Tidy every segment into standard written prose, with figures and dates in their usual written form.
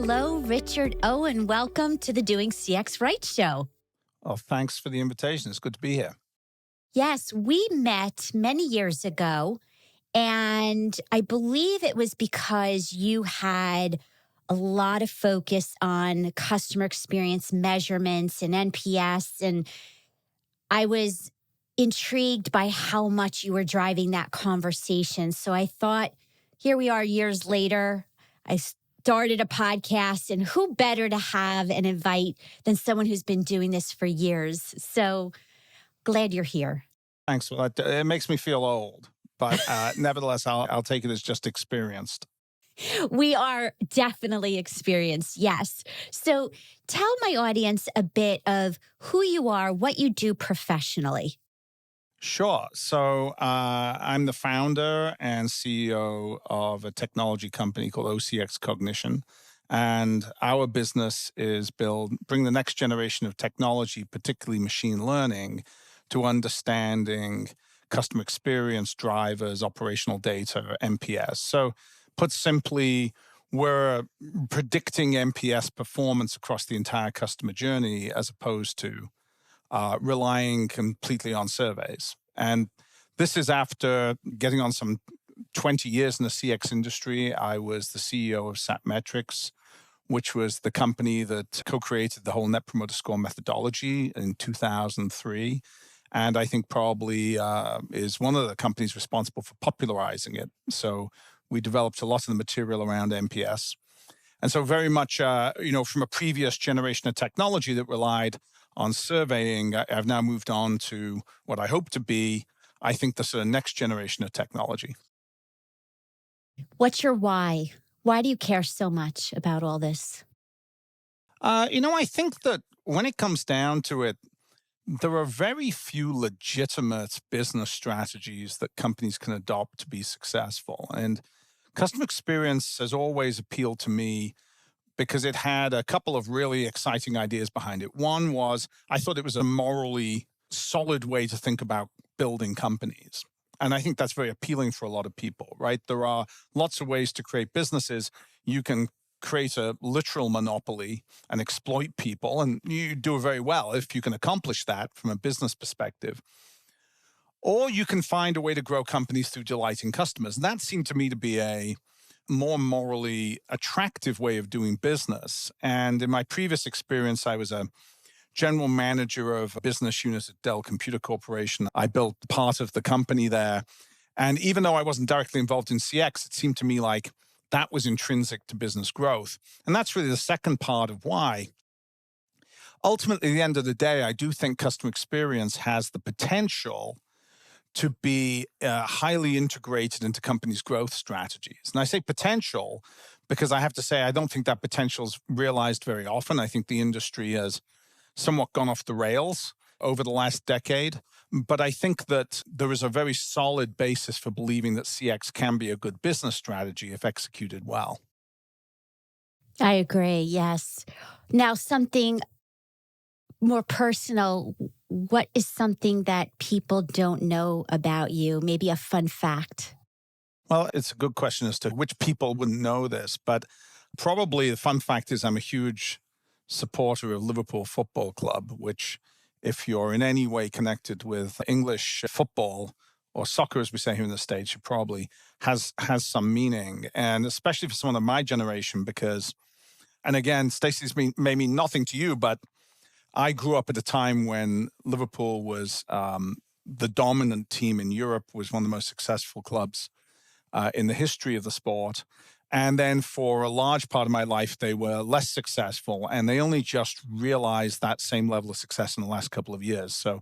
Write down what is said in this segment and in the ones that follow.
Hello, Richard Owen. Welcome to the DoingCXRight show. Oh, thanks for the invitation. It's good to be here. Yes, we met many years ago, and I believe it was because you had a lot of focus on customer experience measurements and NPS, and I was intrigued by how much you were driving that conversation. So I thought, here we are years later. I started a podcast, and who better to have and invite than someone who's been doing this for years. So glad you're here. Thanks. Well, it makes me feel old, but nevertheless, I'll take it as just experienced. We are definitely experienced, yes. So tell my audience a bit of who you are, what you do professionally. Sure. So I'm the founder and CEO of a technology company called OCX Cognition. And our business is bring the next generation of technology, particularly machine learning, to understanding customer experience drivers, operational data, NPS. So put simply, we're predicting NPS performance across the entire customer journey as opposed to relying completely on surveys. And this is after getting on some 20 years in the CX industry. I was the CEO of Satmetrics, which was the company that co-created the whole Net Promoter Score methodology in 2003. And I think probably is one of the companies responsible for popularizing it. So we developed a lot of the material around NPS. And so very much, from a previous generation of technology that relied on surveying, I've now moved on to what I hope to be, I think, the sort of next generation of technology. What's your why? Why do you care so much about all this? I think that when it comes down to it, there are very few legitimate business strategies that companies can adopt to be successful. And customer experience has always appealed to me because it had a couple of really exciting ideas behind it. One was, I thought it was a morally solid way to think about building companies. And I think that's very appealing for a lot of people, right? There are lots of ways to create businesses. You can create a literal monopoly and exploit people, and you do it very well if you can accomplish that from a business perspective. Or you can find a way to grow companies through delighting customers. And that seemed to me to be a more morally attractive way of doing business. And in my previous experience, I was a general manager of a business unit at Dell Computer Corporation. I built part of the company there. And even though I wasn't directly involved in CX, it seemed to me like that was intrinsic to business growth. And that's really the second part of why. Ultimately, at the end of the day, I do think customer experience has the potential to be highly integrated into companies' growth strategies. And I say potential because I have to say I don't think that potential is realized very often. I think the industry has somewhat gone off the rails over the last decade. But I think that there is a very solid basis for believing that CX can be a good business strategy if executed well. I agree, yes. Now, something more personal, what is something that people don't know about you? Maybe a fun fact. Well, it's a good question as to which people wouldn't know this, but probably the fun fact is I'm a huge supporter of Liverpool Football Club, which, if you're in any way connected with English football or soccer, as we say here in the States, it probably has some meaning. And especially for someone of my generation, because, and again, Stacy's may mean nothing to you, but I grew up at a time when Liverpool was the dominant team in Europe, was one of the most successful clubs in the history of the sport. And then for a large part of my life, they were less successful, and they only just realized that same level of success in the last couple of years. So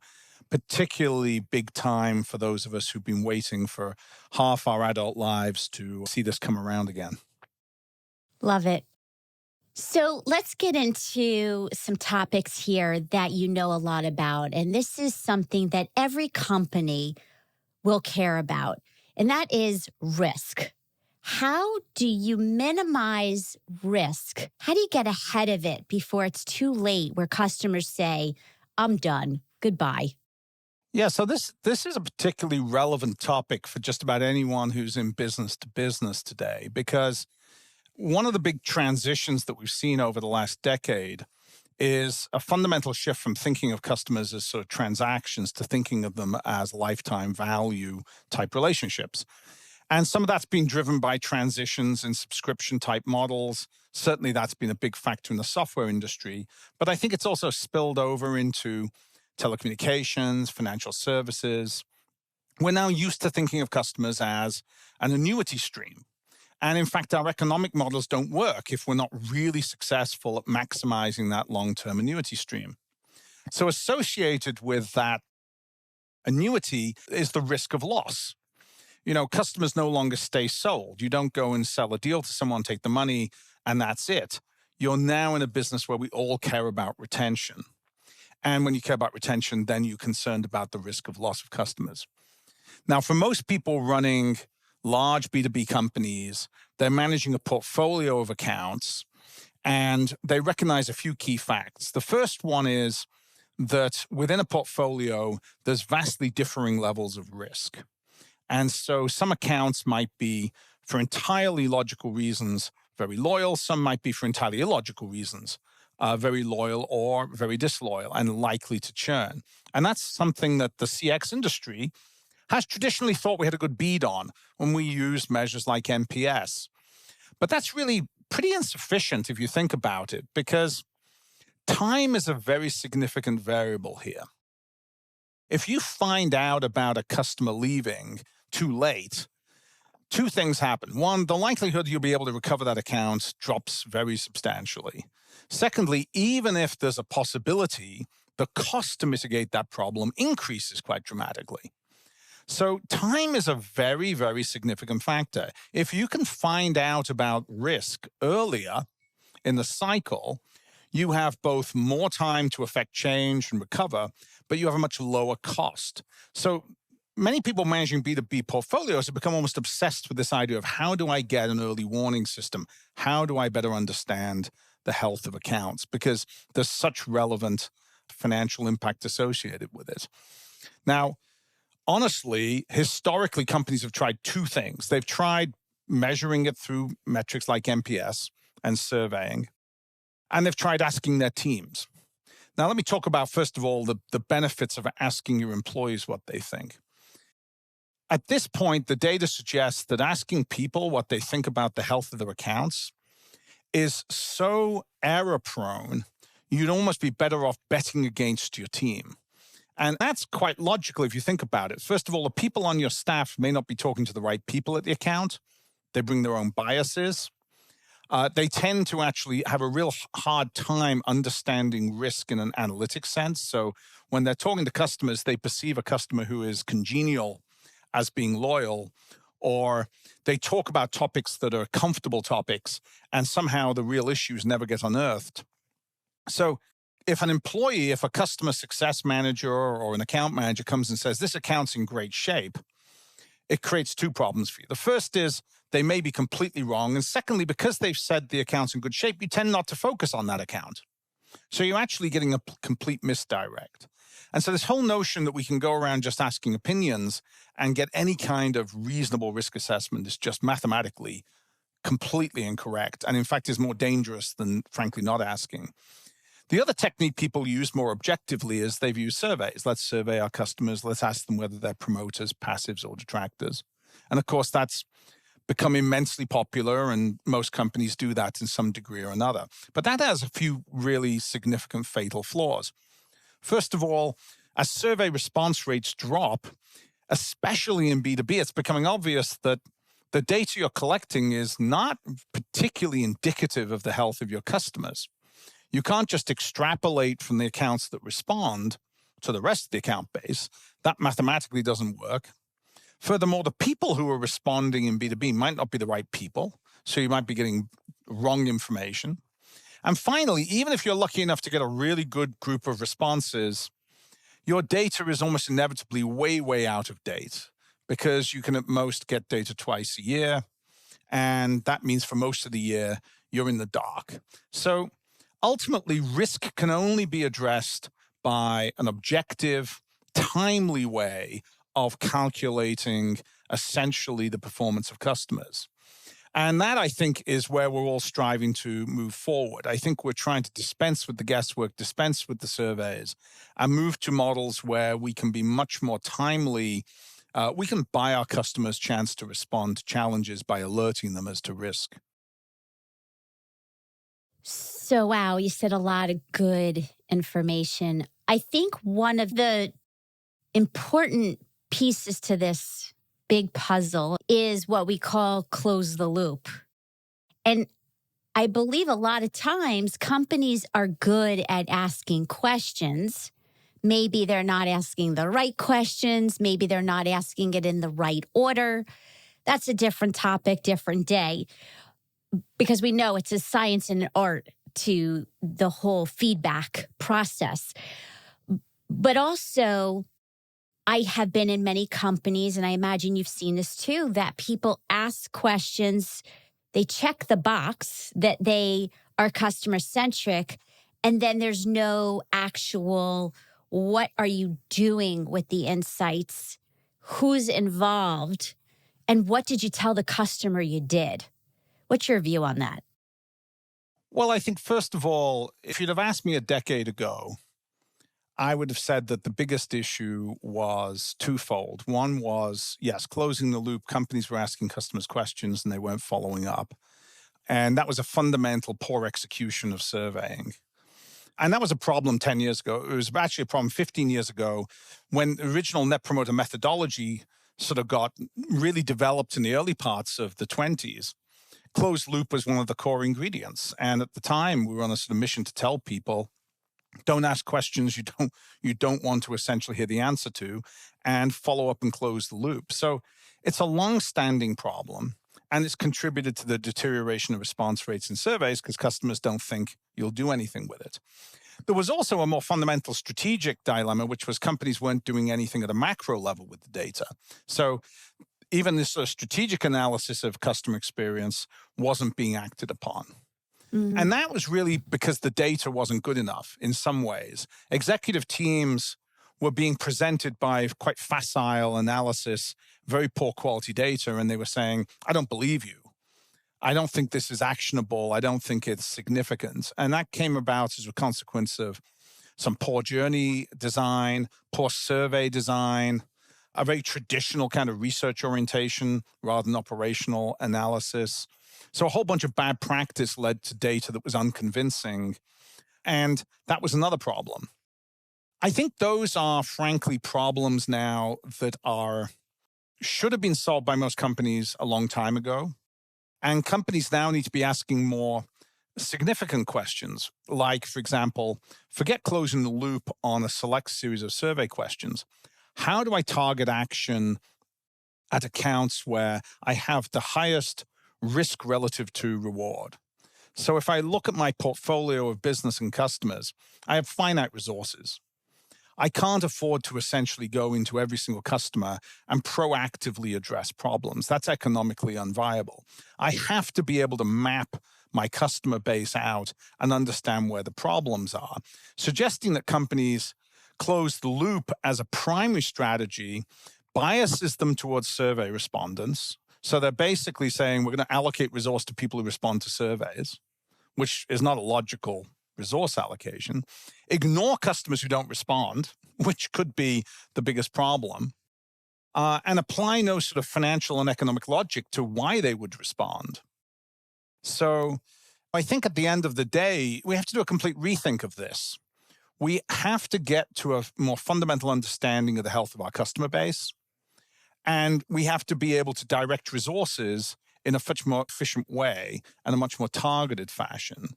particularly big time for those of us who've been waiting for half our adult lives to see this come around again. Love it. So let's get into some topics here that you know a lot about. And this is something that every company will care about, and that is risk. How do you minimize risk? How do you get ahead of it before it's too late where customers say, I'm done, goodbye? Yeah, so this is a particularly relevant topic for just about anyone who's in business to business today, because one of the big transitions that we've seen over the last decade is a fundamental shift from thinking of customers as sort of transactions to thinking of them as lifetime value type relationships. And some of that's been driven by transitions in subscription type models. Certainly that's been a big factor in the software industry, but I think it's also spilled over into telecommunications, financial services. We're now used to thinking of customers as an annuity stream. And in fact, our economic models don't work if we're not really successful at maximizing that long-term annuity stream. So associated with that annuity is the risk of loss. Customers no longer stay sold. You don't go and sell a deal to someone, take the money, and that's it. You're now in a business where we all care about retention. And when you care about retention, then you're concerned about the risk of loss of customers. Now, for most people running large B2B companies, they're managing a portfolio of accounts, and they recognize a few key facts. The first one is that within a portfolio, there's vastly differing levels of risk. And so some accounts might be, for entirely logical reasons, very loyal. Some might be for entirely illogical reasons, very loyal or very disloyal and likely to churn. And that's something that the CX industry has traditionally thought we had a good bead on when we used measures like NPS. But that's really pretty insufficient if you think about it, because time is a very significant variable here. If you find out about a customer leaving too late, two things happen. One, the likelihood you'll be able to recover that account drops very substantially. Secondly, even if there's a possibility, the cost to mitigate that problem increases quite dramatically. So time is a very, very significant factor. If you can find out about risk earlier in the cycle, you have both more time to affect change and recover, but you have a much lower cost. So many people managing B2B portfolios have become almost obsessed with this idea of how do I get an early warning system? How do I better understand the health of accounts? Because there's such relevant financial impact associated with it. Now, honestly, historically, companies have tried two things. They've tried measuring it through metrics like NPS and surveying, and they've tried asking their teams. Now, let me talk about, first of all, the benefits of asking your employees what they think. At this point, the data suggests that asking people what they think about the health of their accounts is so error-prone, you'd almost be better off betting against your team. And that's quite logical if you think about it. First of all, the people on your staff may not be talking to the right people at the account. They bring their own biases. They tend to actually have a real hard time understanding risk in an analytic sense. So when they're talking to customers, they perceive a customer who is congenial as being loyal, or they talk about topics that are comfortable topics, and somehow the real issues never get unearthed. So if a customer success manager or an account manager comes and says, this account's in great shape, it creates two problems for you. The first is they may be completely wrong. And secondly, because they've said the account's in good shape, you tend not to focus on that account. So you're actually getting a complete misdirect. And so this whole notion that we can go around just asking opinions and get any kind of reasonable risk assessment is just mathematically completely incorrect, and in fact is more dangerous than, frankly, not asking. The other technique people use more objectively is they've used surveys. Let's survey our customers. Let's ask them whether they're promoters, passives, or detractors. And of course, that's become immensely popular, and most companies do that in some degree or another. But that has a few really significant fatal flaws. First of all, as survey response rates drop, especially in B2B, it's becoming obvious that the data you're collecting is not particularly indicative of the health of your customers. You can't just extrapolate from the accounts that respond to the rest of the account base. That mathematically doesn't work. Furthermore, the people who are responding in B2B might not be the right people, so you might be getting wrong information. And finally, even if you're lucky enough to get a really good group of responses, your data is almost inevitably way, way out of date, because you can at most get data twice a year. And that means for most of the year, you're in the dark. So ultimately, risk can only be addressed by an objective, timely way of calculating essentially the performance of customers. And that, I think, is where we're all striving to move forward. I think we're trying to dispense with the guesswork, dispense with the surveys, and move to models where we can be much more timely. We can buy our customers chance to respond to challenges by alerting them as to risk. So, wow, you said a lot of good information. I think one of the important pieces to this big puzzle is what we call close the loop. And I believe a lot of times companies are good at asking questions. Maybe they're not asking the right questions. Maybe they're not asking it in the right order. That's a different topic, different day, because we know it's a science and an art to the whole feedback process. But also, I have been in many companies, and I imagine you've seen this too, that people ask questions, they check the box that they are customer centric, and then there's no actual, what are you doing with the insights? Who's involved? And what did you tell the customer you did? What's your view on that? Well, I think, first of all, if you'd have asked me a decade ago, I would have said that the biggest issue was twofold. One was, yes, closing the loop. Companies were asking customers questions and they weren't following up. And that was a fundamental poor execution of surveying. And that was a problem 10 years ago. It was actually a problem 15 years ago when the original Net Promoter methodology sort of got really developed in the early parts of the 20s. Closed loop was one of the core ingredients. And at the time, we were on a sort of mission to tell people, don't ask questions you don't want to essentially hear the answer to, and follow up and close the loop. So it's a long-standing problem, and it's contributed to the deterioration of response rates in surveys because customers don't think you'll do anything with it. There was also a more fundamental strategic dilemma, which was companies weren't doing anything at a macro level with the data. So even this sort of strategic analysis of customer experience wasn't being acted upon. Mm-hmm. And that was really because the data wasn't good enough in some ways. Executive teams were being presented by quite facile analysis, very poor quality data, and they were saying, I don't believe you. I don't think this is actionable. I don't think it's significant. And that came about as a consequence of some poor journey design, poor survey design, a very traditional kind of research orientation rather than operational analysis. So a whole bunch of bad practice led to data that was unconvincing. And that was another problem. I think those are, frankly, problems now that should have been solved by most companies a long time ago. And companies now need to be asking more significant questions, like, for example, forget closing the loop on a select series of survey questions. How do I target action at accounts where I have the highest risk relative to reward? So if I look at my portfolio of business and customers, I have finite resources. I can't afford to essentially go into every single customer and proactively address problems. That's economically unviable. I have to be able to map my customer base out and understand where the problems are. Suggesting that companies close the loop as a primary strategy biases them towards survey respondents. So they're basically saying we're going to allocate resource to people who respond to surveys, which is not a logical resource allocation. Ignore customers who don't respond, which could be the biggest problem, and apply no sort of financial and economic logic to why they would respond. So I think at the end of the day, we have to do a complete rethink of this. We have to get to a more fundamental understanding of the health of our customer base. And we have to be able to direct resources in a much more efficient way and a much more targeted fashion.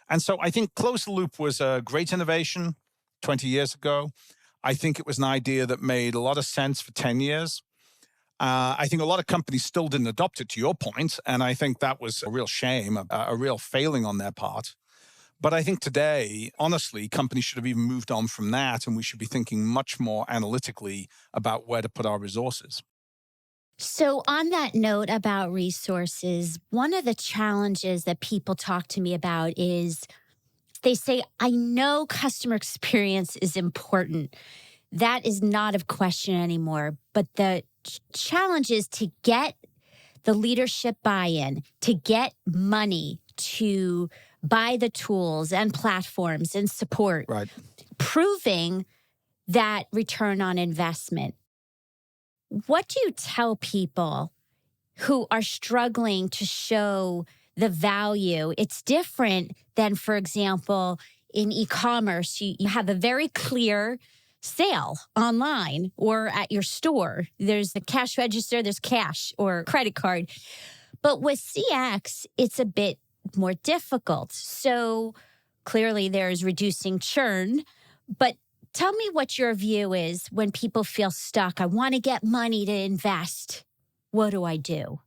And so I think closed the loop was a great innovation 20 years ago. I think it was an idea that made a lot of sense for 10 years. I think a lot of companies still didn't adopt it, to your point, and I think that was a real shame, a real failing on their part. But I think today, honestly, companies should have even moved on from that, and we should be thinking much more analytically about where to put our resources. So, on that note about resources, one of the challenges that people talk to me about is they say, I know customer experience is important. That is not of question anymore. But the challenge is to get the leadership buy-in to get money to buy the tools and platforms and support, Right. proving that return on investment. What do you tell people who are struggling to show the value? It's different than, for example, in e-commerce, you have a very clear sale online or at your store. There's the cash register, there's cash or credit card. But with CX, it's a bit more difficult. So clearly there's reducing churn. But tell me what your view is when people feel stuck. I want to get money to invest. What do I do?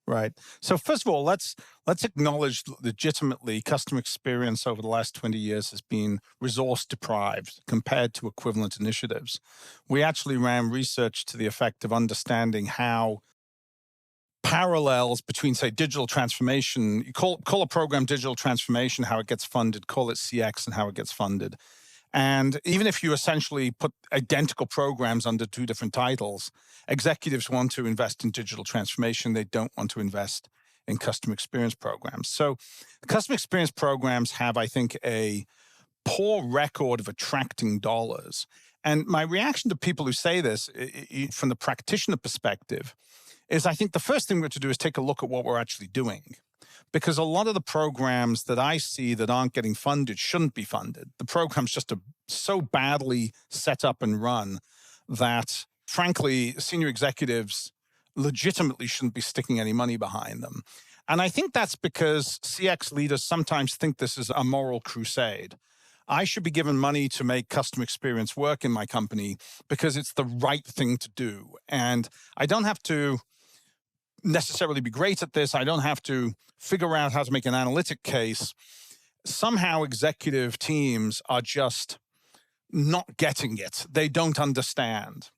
Right. So first of all, let's acknowledge legitimately customer experience over the last 20 years has been resource deprived compared to equivalent initiatives. We actually ran research to the effect of understanding how parallels between, say, digital transformation, you call a program digital transformation, how it gets funded, call it CX and how it gets funded. And even if you essentially put identical programs under two different titles, executives want to invest in digital transformation. They don't want to invest in customer experience programs. So customer experience programs have, I think, a poor record of attracting dollars. And my reaction to people who say this from the practitioner perspective is I think the first thing we have to do is take a look at what we're actually doing. Because a lot of the programs that I see that aren't getting funded shouldn't be funded. The program's just so badly set up and run that, frankly, senior executives legitimately shouldn't be sticking any money behind them. And I think that's because CX leaders sometimes think this is a moral crusade. I should be given money to make customer experience work in my company because it's the right thing to do. And I don't have to necessarily be great at this. I don't have to figure out how to make an analytic case. Somehow executive teams are just not getting it. They don't understand.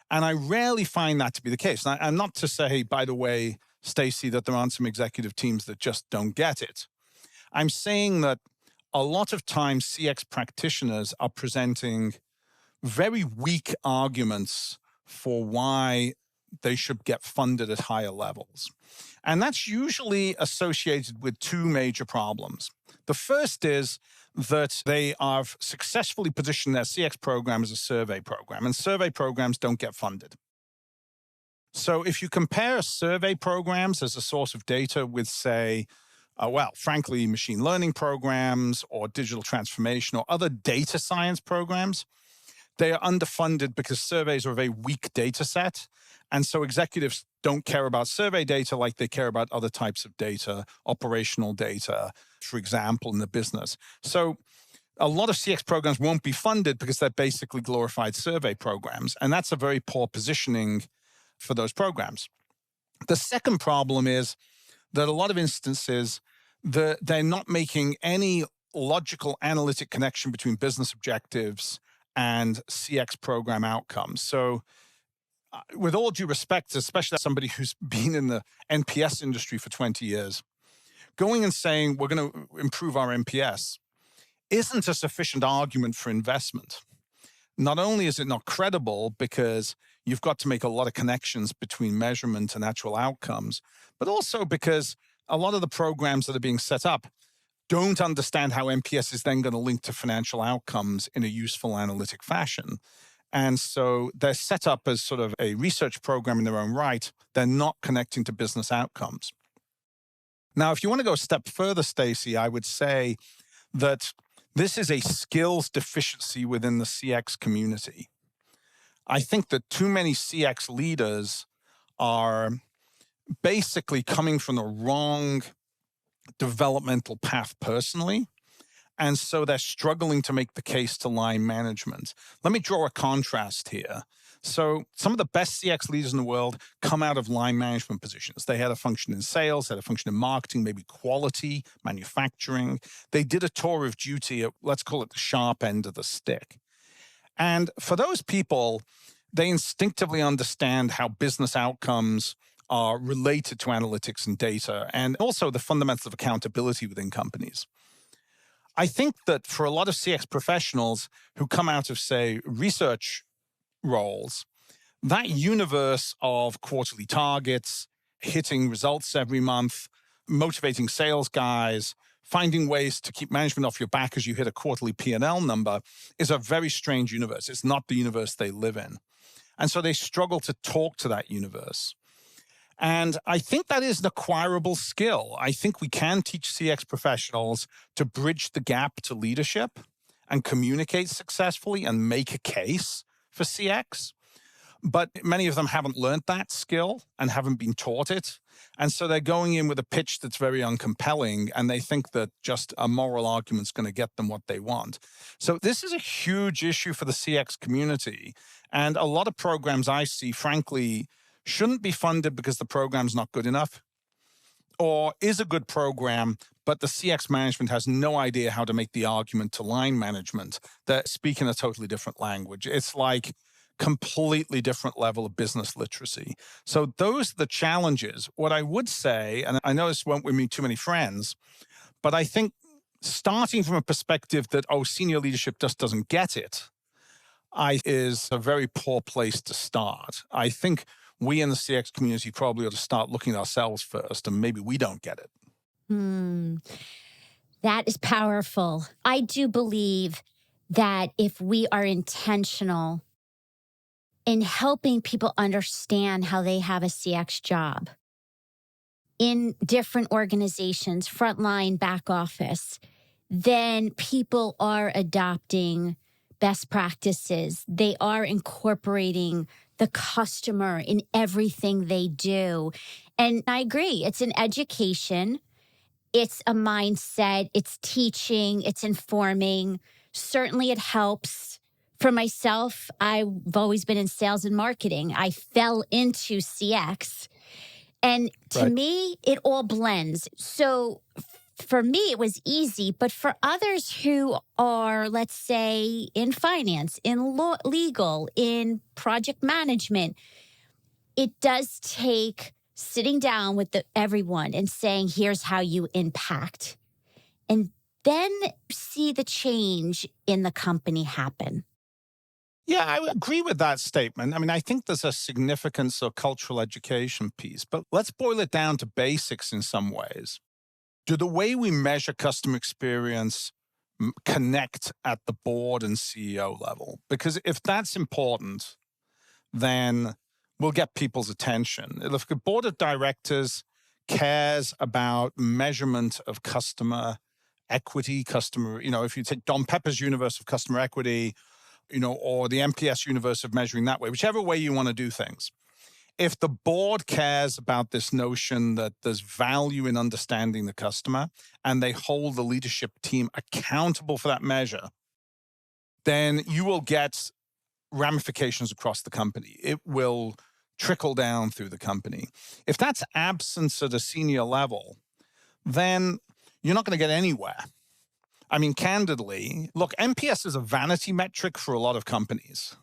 And I rarely find that to be the case. And I'm not to say, by the way, Stacy, that there aren't some executive teams that just don't get it. I'm saying that a lot of times CX practitioners are presenting very weak arguments for why they should get funded at higher levels. And that's usually associated with two major problems. The first is that they are successfully positioned their CX program as a survey program, and survey programs don't get funded. So if you compare survey programs as a source of data with, say, frankly, machine learning programs or digital transformation or other data science programs, they are underfunded because surveys are a very weak data set. And so executives don't care about survey data like they care about other types of data, operational data, for example, in the business. So a lot of CX programs won't be funded because they're basically glorified survey programs. And that's a very poor positioning for those programs. The second problem is that a lot of instances, they're not making any logical analytic connection between business objectives and CX program outcomes. So with all due respect, especially as somebody who's been in the NPS industry for 20 years, going and saying we're going to improve our NPS isn't a sufficient argument for investment. Not only is it not credible because you've got to make a lot of connections between measurement and actual outcomes, but also because a lot of the programs that are being set up don't understand how NPS is then going to link to financial outcomes in a useful analytic fashion. And so they're set up as sort of a research program in their own right. They're not connecting to business outcomes. Now, if you want to go a step further, Stacy, I would say that this is a skills deficiency within the CX community. I think that too many CX leaders are basically coming from the wrong developmental path personally. And so they're struggling to make the case to line management. Let me draw a contrast here. So some of the best CX leaders in the world come out of line management positions. They had a function in sales, had a function in marketing, maybe quality, manufacturing. They did a tour of duty at, let's call it the sharp end of the stick. And for those people, they instinctively understand how business outcomes are related to analytics and data, and also the fundamentals of accountability within companies. I think that for a lot of CX professionals who come out of, say, research roles, that universe of quarterly targets, hitting results every month, motivating sales guys, finding ways to keep management off your back as you hit a quarterly P&L number is a very strange universe. It's not the universe they live in. And so they struggle to talk to that universe. And I think that is an acquirable skill. I think we can teach CX professionals to bridge the gap to leadership and communicate successfully and make a case for CX. But many of them haven't learned that skill and haven't been taught it. And so they're going in with a pitch that's very uncompelling, and they think that just a moral argument is going to get them what they want. So this is a huge issue for the CX community. And a lot of programs I see, frankly, shouldn't be funded because the program's not good enough, or is a good program, but the CX management has no idea how to make the argument to line management. They're speaking a totally different language. It's like completely different level of business literacy. So those are the challenges. What I would say, and I know this won't win me too many friends, but I think starting from a perspective that, senior leadership just doesn't get it, is a very poor place to start. I think we in the CX community probably ought to start looking at ourselves first, and maybe we don't get it. That is powerful. I do believe that if we are intentional in helping people understand how they have a CX job in different organizations, frontline, back office, then people are adopting best practices. They are incorporating the customer in everything they do. And I agree, it's an education, it's a mindset, it's teaching, it's informing. Certainly it helps. For myself, I've always been in sales and marketing. I fell into CX. And to me, it all blends. So for me, it was easy. But for others who are, let's say, in finance, in legal, in project management, it does take sitting down with everyone and saying, here's how you impact. And then see the change in the company happen. Yeah, I agree with that statement. I mean, I think there's a significance of cultural education piece, but let's boil it down to basics in some ways. Do the way we measure customer experience connect at the board and CEO level? Because if that's important, then we'll get people's attention. If the board of directors cares about measurement of customer equity, if you take Don Pepper's universe of customer equity, or the MPS universe of measuring that way, whichever way you want to do things. If the board cares about this notion that there's value in understanding the customer and they hold the leadership team accountable for that measure, then you will get ramifications across the company. It will trickle down through the company. If that's absence at a senior level, then you're not going to get anywhere. I mean, candidly, look, NPS is a vanity metric for a lot of companies.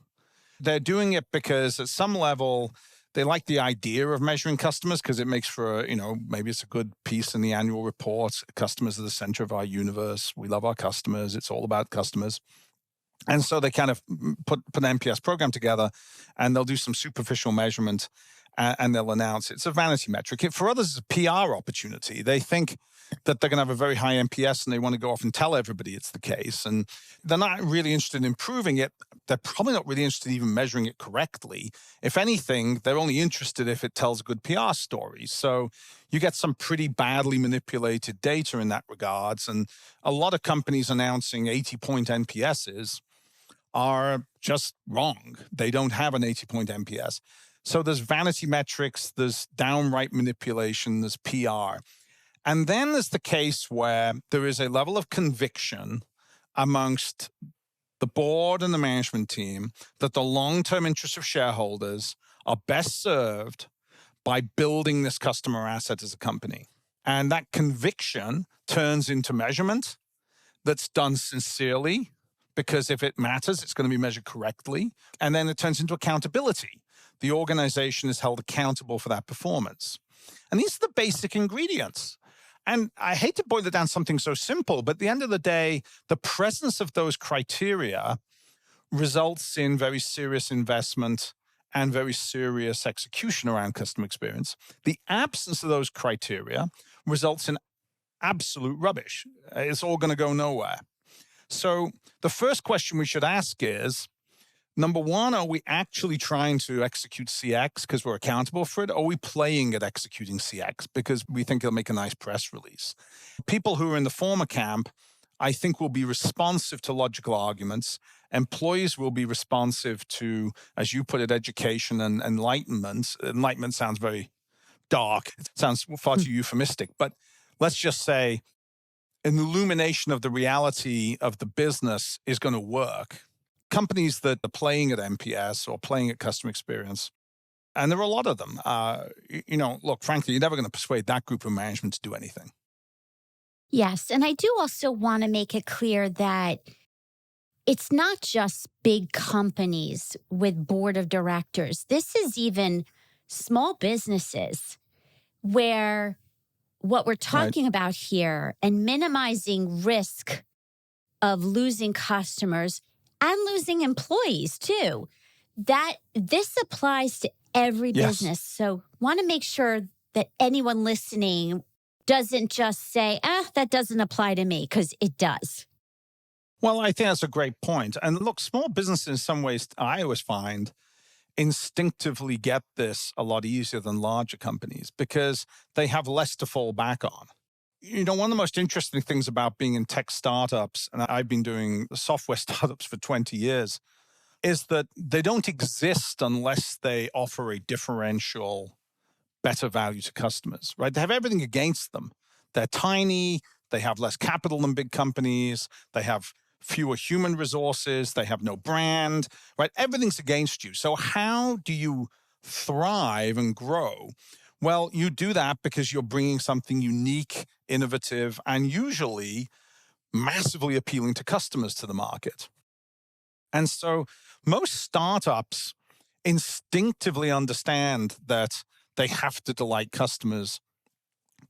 They're doing it because at some level, they like the idea of measuring customers because it makes for, maybe it's a good piece in the annual report. Customers are the center of our universe. We love our customers. It's all about customers. And so they kind of put an NPS program together and they'll do some superficial measurement and they'll announce it. It's a vanity metric. For others, it's a PR opportunity. They think that they're going to have a very high NPS and they want to go off and tell everybody it's the case. And they're not really interested in improving it. They're probably not really interested in even measuring it correctly. If anything, they're only interested if it tells a good PR story. So you get some pretty badly manipulated data in that regards. And a lot of companies announcing 80-point NPSs are just wrong. They don't have an 80-point NPS. So there's vanity metrics, there's downright manipulation, there's PR. And then there's the case where there is a level of conviction amongst the board and the management team that the long-term interests of shareholders are best served by building this customer asset as a company. And that conviction turns into measurement that's done sincerely, because if it matters, it's going to be measured correctly. And then it turns into accountability. The organization is held accountable for that performance. And these are the basic ingredients. And I hate to boil it down to something so simple, but at the end of the day, the presence of those criteria results in very serious investment and very serious execution around customer experience, the absence of those criteria results in absolute rubbish. It's all going to go nowhere. So the first question we should ask is, number one, are we actually trying to execute CX because we're accountable for it? Or are we playing at executing CX because we think it'll make a nice press release? People who are in the former camp, I think, will be responsive to logical arguments. Employees will be responsive to, as you put it, education and enlightenment. Enlightenment sounds very dark. It sounds far too euphemistic. But let's just say an illumination of the reality of the business is going to work. Companies that are playing at NPS or playing at customer experience, and there are a lot of them, look, frankly, you're never going to persuade that group of management to do anything. Yes. And I do also want to make it clear that it's not just big companies with board of directors. This is even small businesses where what we're talking about here and minimizing risk of losing customers and losing employees too, that this applies to every business. So want to make sure that anyone listening doesn't just say, that doesn't apply to me, because it does. Well, I think that's a great point. And look, small businesses in some ways, I always find, instinctively get this a lot easier than larger companies because they have less to fall back on. One of the most interesting things about being in tech startups, and I've been doing software startups for 20 years, is that they don't exist unless they offer a differential, better value to customers, right? They have everything against them. They're tiny, they have less capital than big companies, they have fewer human resources, they have no brand, right? Everything's against you. So how do you thrive and grow? Well, you do that because you're bringing something unique, innovative, and usually massively appealing to customers to the market. And so most startups instinctively understand that they have to delight customers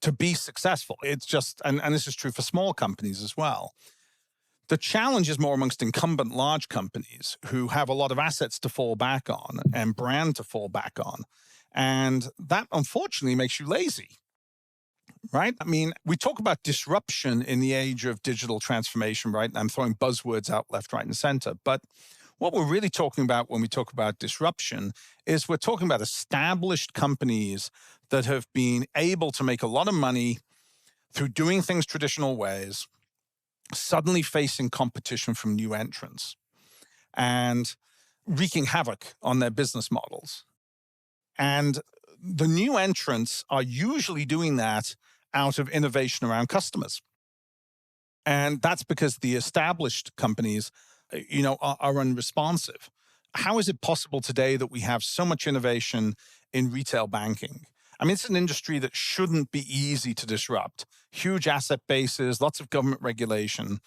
to be successful. It's just, and this is true for small companies as well. The challenge is more amongst incumbent large companies who have a lot of assets to fall back on and brand to fall back on. And that, unfortunately, makes you lazy, right? I mean, we talk about disruption in the age of digital transformation, right? I'm throwing buzzwords out left, right, and center. But what we're really talking about when we talk about disruption is we're talking about established companies that have been able to make a lot of money through doing things traditional ways, suddenly facing competition from new entrants and wreaking havoc on their business models. And the new entrants are usually doing that out of innovation around customers. And that's because the established companies, are unresponsive. How is it possible today that we have so much innovation in retail banking? I mean, it's an industry that shouldn't be easy to disrupt. Huge asset bases, lots of government regulation.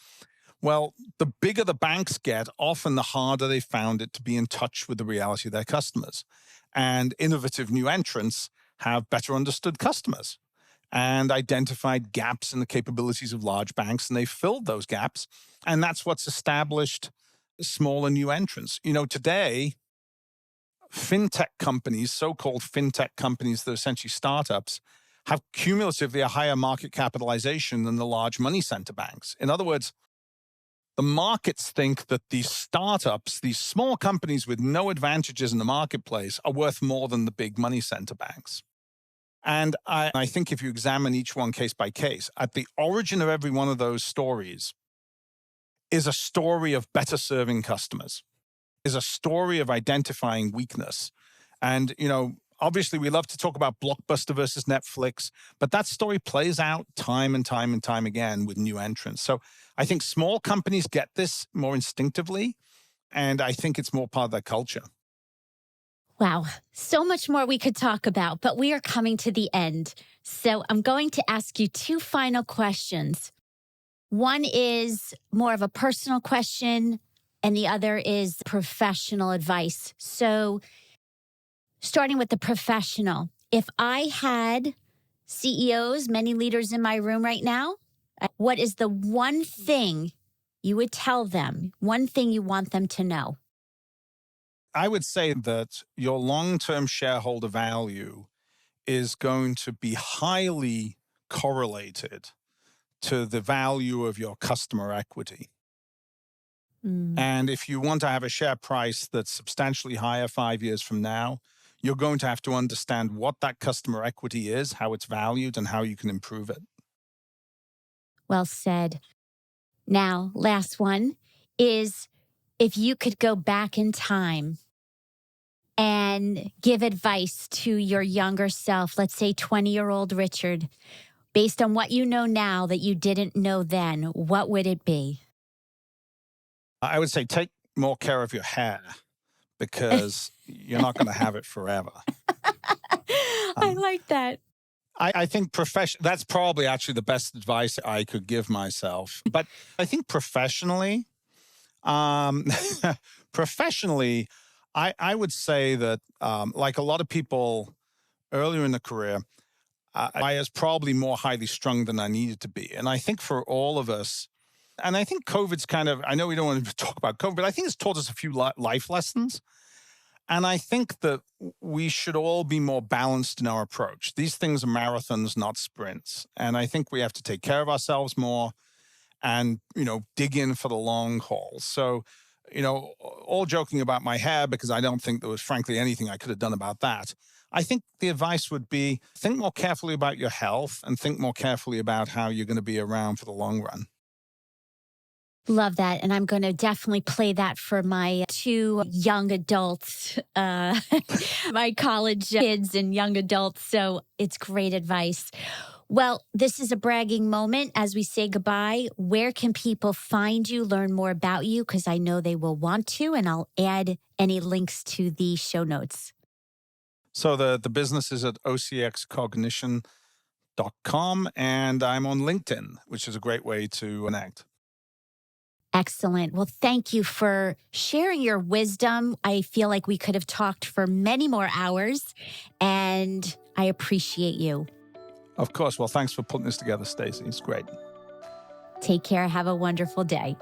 Well, the bigger the banks get, often the harder they found it to be in touch with the reality of their customers. And innovative new entrants have better understood customers and identified gaps in the capabilities of large banks, and they filled those gaps. And that's what's established small and new entrants. Today, fintech companies, so-called fintech companies that are essentially startups, have cumulatively a higher market capitalization than the large money center banks. In other words, the markets think that these startups, these small companies with no advantages in the marketplace, are worth more than the big money center banks. And I think if you examine each one case by case, at the origin of every one of those stories is a story of better serving customers, is a story of identifying weakness. And, obviously we love to talk about Blockbuster versus Netflix, but that story plays out time and time and time again with new entrants. So I think small companies get this more instinctively, and I think it's more part of their culture. Wow, so much more we could talk about, but we are coming to the end. So I'm going to ask you two final questions. One is more of a personal question, and the other is professional advice. So starting with the professional, if I had CEOs, many leaders in my room right now, what is the one thing you would tell them, one thing you want them to know? I would say that your long-term shareholder value is going to be highly correlated to the value of your customer equity. Mm. And if you want to have a share price that's substantially higher 5 years from now, you're going to have to understand what that customer equity is, how it's valued, and how you can improve it. Well said. Now, last one is if you could go back in time and give advice to your younger self, let's say 20-year-old Richard, based on what you know now that you didn't know then, what would it be? I would say take more care of your hair because you're not going to have it forever. I like that. I think that's probably actually the best advice I could give myself. But I think professionally, um, professionally, I would say that like a lot of people earlier in the career, I was probably more highly strung than I needed to be. And I think for all of us, and I think COVID's kind of, I know we don't want to talk about COVID, but I think it's taught us a few life lessons. And I think that we should all be more balanced in our approach. These things are marathons, not sprints. And I think we have to take care of ourselves more and, dig in for the long haul. So, all joking about my hair, because I don't think there was frankly anything I could have done about that. I think the advice would be think more carefully about your health and think more carefully about how you're going to be around for the long run. Love that. And I'm going to definitely play that for my two young adults, my college kids and young adults. So it's great advice. Well, this is a bragging moment as we say goodbye. Where can people find you, learn more about you? Because I know they will want to, and I'll add any links to the show notes. So the business is at OCXCognition.com, and I'm on LinkedIn, which is a great way to connect. Excellent. Well, thank you for sharing your wisdom. I feel like we could have talked for many more hours, and I appreciate you. Of course. Well, thanks for putting this together, Stacy. It's great. Take care. Have a wonderful day.